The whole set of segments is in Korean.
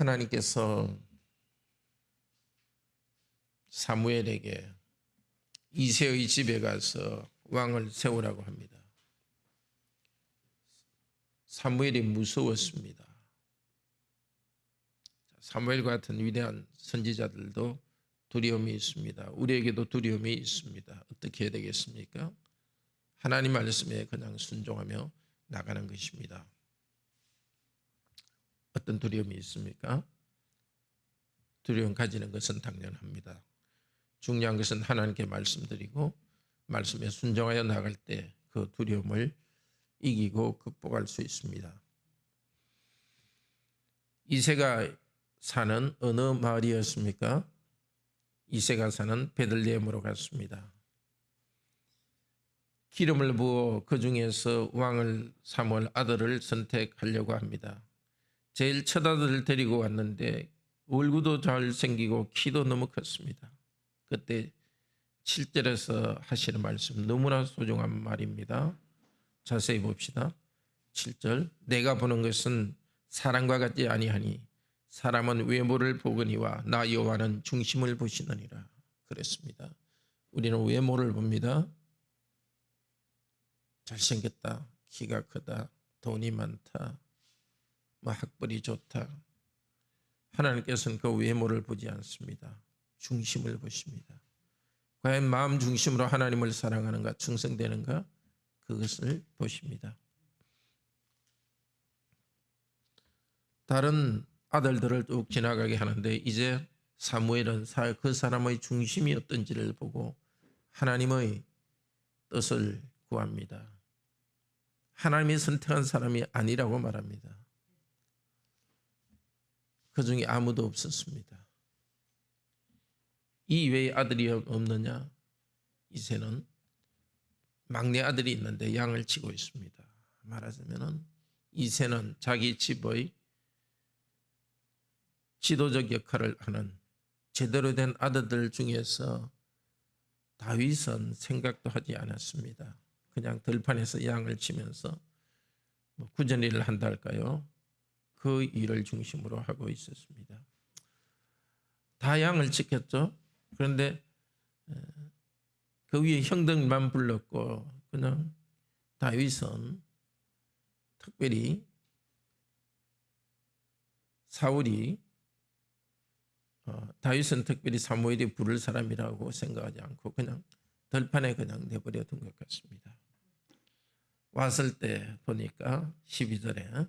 하나님께서 사무엘에게 이새의 집에 가서 왕을 세우라고 합니다. 사무엘이 무서웠습니다. 사무엘 같은 위대한 선지자들도 두려움이 있습니다. 우리에게도 두려움이 있습니다. 어떻게 해야 되겠습니까? 하나님 말씀에 그냥 순종하며 나가는 것입니다. 어떤 두려움이 있습니까? 두려움 가지는 것은 당연합니다. 중요한 것은 하나님께 말씀드리고 말씀에 순종하여 나갈 때 그 두려움을 이기고 극복할 수 있습니다. 이새가 사는 어느 마을이었습니까? 이새가 사는 베들레헴으로 갔습니다. 기름을 부어 그 중에서 왕을 삼을 아들을 선택하려고 합니다. 제일 첫 아들을 데리고 왔는데 얼굴도 잘생기고 키도 너무 컸습니다. 그때 7절에서 하시는 말씀 너무나 소중한 말입니다. 자세히 봅시다. 7절 내가 보는 것은 사람과 같지 아니하니 사람은 외모를 보거니와 나 여호와는 중심을 보시느니라 그랬습니다. 우리는 외모를 봅니다. 잘생겼다, 키가 크다, 돈이 많다, 학벌이 좋다. 하나님께서는 그 외모를 보지 않습니다. 중심을 보십니다. 과연 마음 중심으로 하나님을 사랑하는가, 충성되는가, 그것을 보십니다. 다른 아들들을 쭉 지나가게 하는데 이제 사무엘은 그 사람의 중심이 어떤지를 보고 하나님의 뜻을 구합니다. 하나님이 선택한 사람이 아니라고 말합니다. 그 중에 아무도 없었습니다. 이 외에 아들이 없느냐? 이새는 막내 아들이 있는데 양을 치고 있습니다. 말하자면 이새는 자기 집의 지도적 역할을 하는 제대로 된 아들들 중에서 다윗은 생각도 하지 않았습니다. 그냥 들판에서 양을 치면서 구전 일을 한다 할까요? 그 일을 중심으로 하고 있었습니다. 다 양을 지켰죠. 그런데 그 위에 형들만 불렀고 그냥 다윗은 특별히 다윗은 특별히 사무엘이 부를 사람이라고 생각하지 않고 그냥 들판에 그냥 내버려 둔 것 같습니다. 왔을 때 보니까 12절에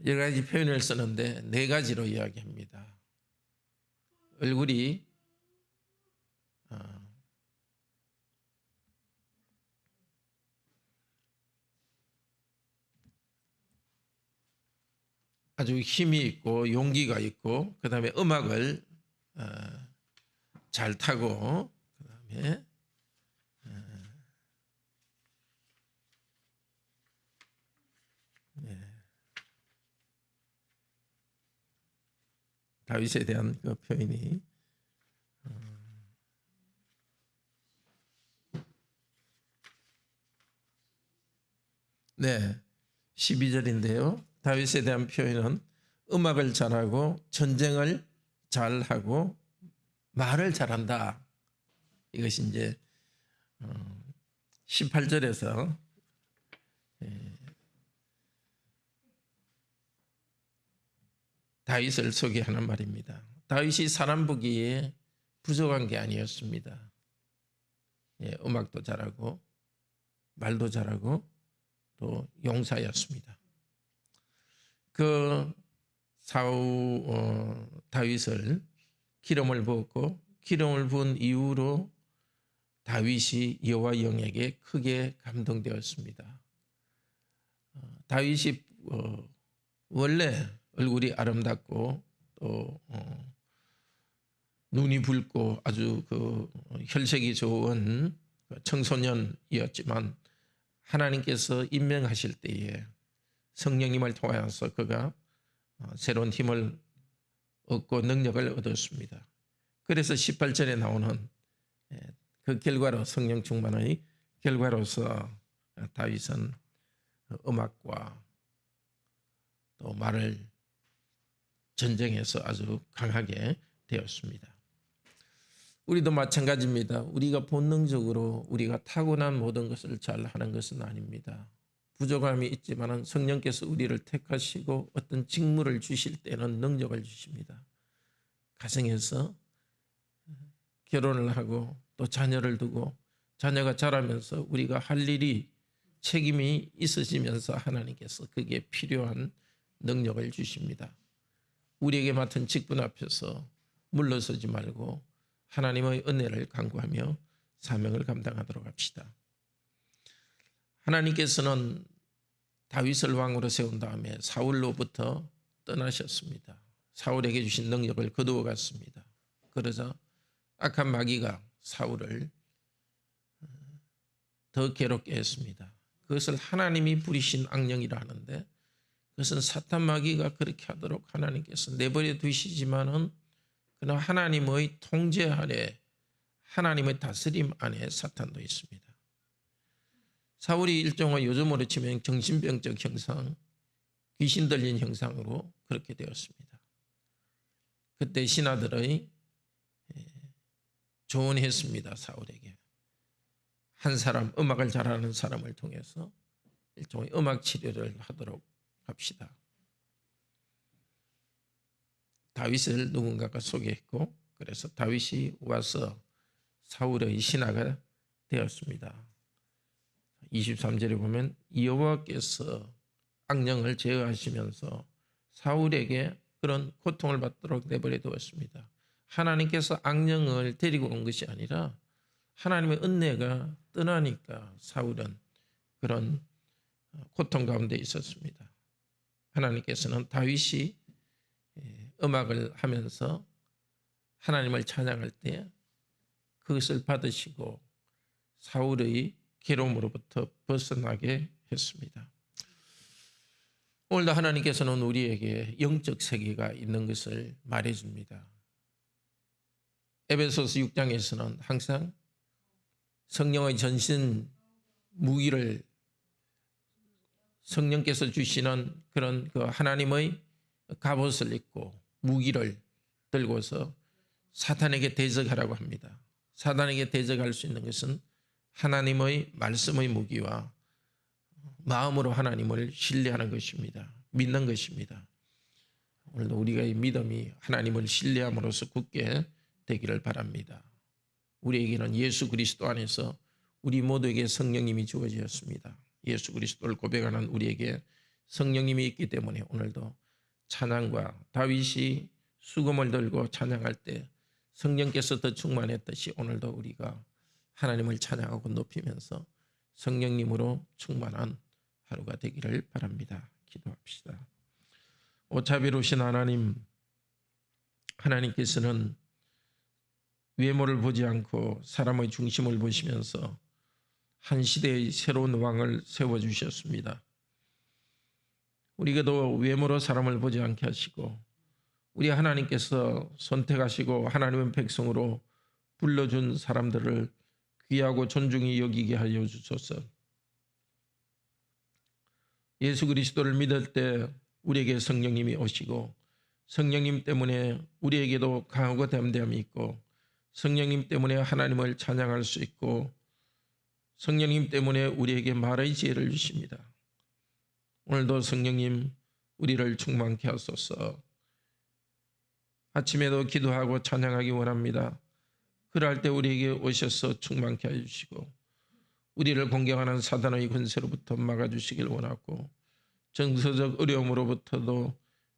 여러 가지 표현을 쓰는데 4가지로 이야기합니다. 얼굴이 아주 힘이 있고 용기가 있고 그 다음에 음악을 잘 타고 그 다음에 다윗에 대한 그 표현이 네 12절인데요. 다윗에 대한 표현은 음악을 잘하고 전쟁을 잘하고 말을 잘한다. 이것이 이제 18절에서 다윗을 소개하는 말입니다. 다윗이 사람 보기에 부족한 게 아니었습니다. 음악도 잘하고 말도 잘하고 또 용사였습니다. 그 다윗을 기름을 부었고 기름을 부은 이후로 다윗이 여호와 영에게 크게 감동되었습니다. 다윗이 원래 얼굴이 아름답고 또 눈이 붉고 아주 그 혈색이 좋은 청소년이었지만 하나님께서 임명하실 때에 성령님을 통하여서 그가 새로운 힘을 얻고 능력을 얻었습니다. 그래서 18절에 나오는 그 결과로 성령 충만의 결과로서 다윗은 음악과 또 말을 전쟁에서 아주 강하게 되었습니다. 우리도 마찬가지입니다. 우리가 본능적으로 우리가 타고난 모든 것을 잘 하는 것은 아닙니다. 부족함이 있지만 성령께서 우리를 택하시고 어떤 직무를 주실 때는 능력을 주십니다. 가정에서 결혼을 하고 또 자녀를 두고 자녀가 자라면서 우리가 할 일이 책임이 있어지면서 하나님께서 그게 필요한 능력을 주십니다. 우리에게 맡은 직분 앞에서 물러서지 말고 하나님의 은혜를 간구하며 사명을 감당하도록 합시다. 하나님께서는 다윗을 왕으로 세운 다음에 사울로부터 떠나셨습니다. 사울에게 주신 능력을 거두어 갔습니다. 그러자 악한 마귀가 사울을 더 괴롭게 했습니다. 그것을 하나님이 부리신 악령이라 하는데 그것은 사탄 마귀가 그렇게 하도록 하나님께서 내버려 두시지만은 그러나 하나님의 통제 아래 하나님의 다스림 안에 사탄도 있습니다. 사울이 일종의 요즘으로 치면 정신병적 형상, 귀신 들린 형상으로 그렇게 되었습니다. 그때 신하들의 조언했습니다. 사울에게. 한 사람, 음악을 잘하는 사람을 통해서 일종의 음악 치료를 하도록 합시다. 다윗을 누군가가 소개했고 그래서 다윗이 와서 사울의 신하가 되었습니다. 23절에 보면 여호와께서 악령을 제어하시면서 사울에게 그런 고통을 받도록 내버려 두었습니다. 하나님께서 악령을 데리고 온 것이 아니라 하나님의 은혜가 떠나니까 사울은 그런 고통 가운데 있었습니다. 하나님께서는 다윗이 음악을 하면서 하나님을 찬양할 때 그것을 받으시고 사울의 괴로움으로부터 벗어나게 했습니다. 오늘도 하나님께서는 우리에게 영적 세계가 있는 것을 말해줍니다. 에베소서 6장에서는 항상 성령의 전신 무기를 성령께서 주시는 그런 그 하나님의 갑옷을 입고 무기를 들고서 사탄에게 대적하라고 합니다. 사탄에게 대적할 수 있는 것은 하나님의 말씀의 무기와 마음으로 하나님을 신뢰하는 것입니다. 믿는 것입니다. 오늘도 우리가 이 믿음이 하나님을 신뢰함으로써 굳게 되기를 바랍니다. 우리에게는 예수 그리스도 안에서 우리 모두에게 성령님이 주어졌습니다. 예수 그리스도를 고백하는 우리에게 성령님이 있기 때문에 오늘도 찬양과 다윗이 수금을 들고 찬양할 때 성령께서 더 충만했듯이 오늘도 우리가 하나님을 찬양하고 높이면서 성령님으로 충만한 하루가 되기를 바랍니다. 기도합시다. 오 자비로우신 하나님, 하나님께서는 외모를 보지 않고 사람의 중심을 보시면서 한 시대의 새로운 왕을 세워주셨습니다. 우리에게도 외모로 사람을 보지 않게 하시고 우리 하나님께서 선택하시고 하나님의 백성으로 불러준 사람들을 귀하고 존중히 여기게 하여 주소서. 예수 그리스도를 믿을 때 우리에게 성령님이 오시고 성령님 때문에 우리에게도 강하고 담대함이 있고 성령님 때문에 하나님을 찬양할 수 있고 성령님 때문에 우리에게 말의 지혜를 주십니다. 오늘도 성령님 우리를 충만케 하소서. 아침에도 기도하고 찬양하기 원합니다. 그럴 때 우리에게 오셔서 충만케 해주시고 우리를 공경하는 사단의 권세로부터 막아주시길 원하고 정서적 어려움으로부터도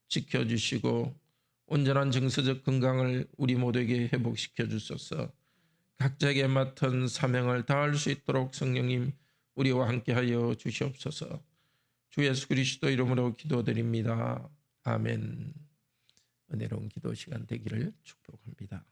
지켜주시고 온전한 정서적 건강을 우리 모두에게 회복시켜 주소서. 각자에게 맡은 사명을 다할 수 있도록 성령님 우리와 함께하여 주시옵소서. 주 예수 그리스도 이름으로 기도드립니다. 아멘. 은혜로운 기도 시간 되기를 축복합니다.